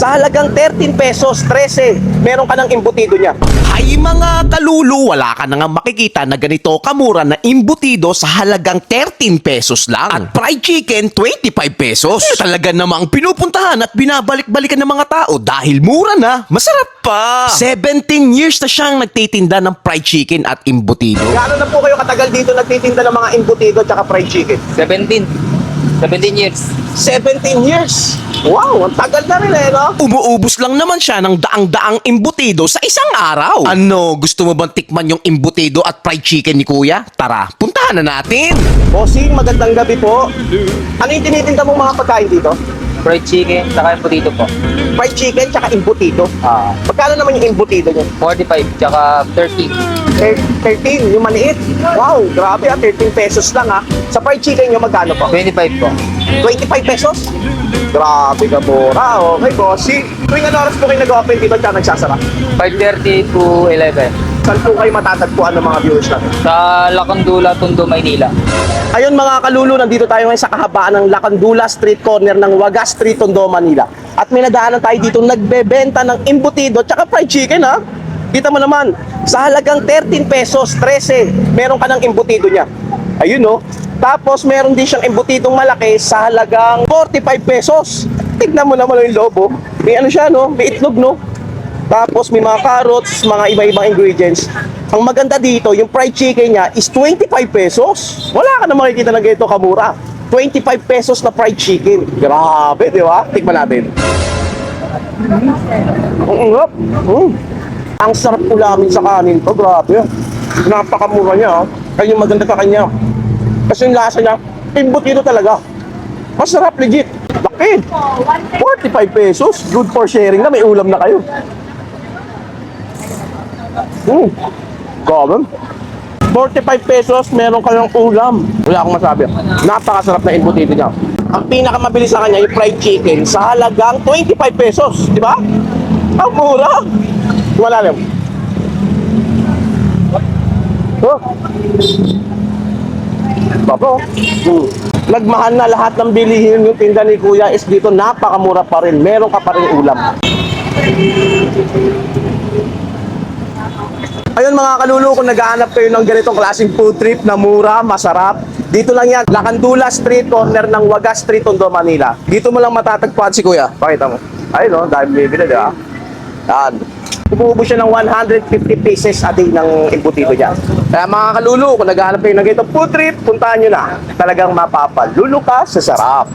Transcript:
Sa halagang 13 pesos, 13, meron ka ng embutido niya. Hay mga kalulu, wala ka na nga makikita na ganito kamura na imbutido sa halagang 13 pesos lang. At fried chicken, 25 pesos. Talaga namang pinupuntahan at binabalik-balikan ng mga tao dahil mura na, masarap pa. 17 years na siyang nagtitinda ng fried chicken at imbutido. Gaano na po kayo katagal dito nagtitinda ng mga embutido at fried chicken? 17 years. 17 years! Wow, ang tagal na rin no? Umuubos lang naman siya ng daang-daang imbutido sa isang araw. Ano, gusto mo bang tikman yung imbutido at fried chicken ni Kuya? Tara, puntahan na natin. Bossing, magandang gabi po. Ano yung tinitinda mong mga pagkain dito? Fried chicken, saka embutido po. Fried chicken tsaka embutido. Ah, Magkano naman yung embutido niyo? 45, tsaka 30. 13, yung maliit. Wow, grabe 13 pesos lang Sa fried chicken nyo, magkano po? 25 po. 25 pesos? Grabe ka mura. Okay, bossing. Tuwing ano oras po kayo nag-open dito tsaka nagsasara? 5:30 to 11. Saan po kayo matatagpuan ng mga viewers natin? Sa Lacandula, Tondo, Maynila. Ayun mga kalulu, nandito tayo ngayon sa kahabaan ng Lacandula Street Corner ng Wagas Street, Tondo, Manila. At may nadaanan tayo dito nagbebenta ng embutido tsaka fried chicken Kita mo naman, sa halagang 13 pesos, 13, meron ka ng embutido niya. Ayun Tapos meron din siyang embutidong malaki sa halagang 45 pesos. Tignan mo naman yung lobo. May ano siya may itlog Tapos may mga carrots, mga iba-ibang ingredients. Ang maganda dito, yung fried chicken niya is 25 pesos. Wala ka na makikita ng ganito kamura. 25 pesos na fried chicken. Grabe, di ba? Tikman natin. Ang sarap ulamin sa kanin to, grabe. Napakamura niya, Kaya yung maganda sa kanya. Kasi yung lasa niya, embutido talaga. Masarap, legit. Laki. 45 pesos. Good for sharing na, may ulam na kayo. Grabe. 45 pesos, meron kayong ulam. Wala akong masabi. Napakasarap na embutido niya. Ang pinakamabilis sa kanya, yung fried chicken, sa halagang 25 pesos. Di ba? Ang mura. Wala lang. Babo. Nagmahal na lahat ng bilihin yung tinda ni Kuya is dito napakamura pa rin. Meron ka pa rin ulam. Ayun mga kalulu, kung naghahanap kayo ng ganitong klaseng food trip na mura, masarap, dito lang yan, Lacandula Street, corner ng Wagas Street, Tondo, Manila. Dito mo lang matatagpuan si Kuya. Pakita mo. Ayun dahil bibili, di ba? Yan. Umuubos siya ng 150 pieces a day ng embutido niya. Kaya mga kalulu, kung naghahanap kayo ng ganitong food trip, puntahan nyo na. Talagang mapapalulu ka sa sarap.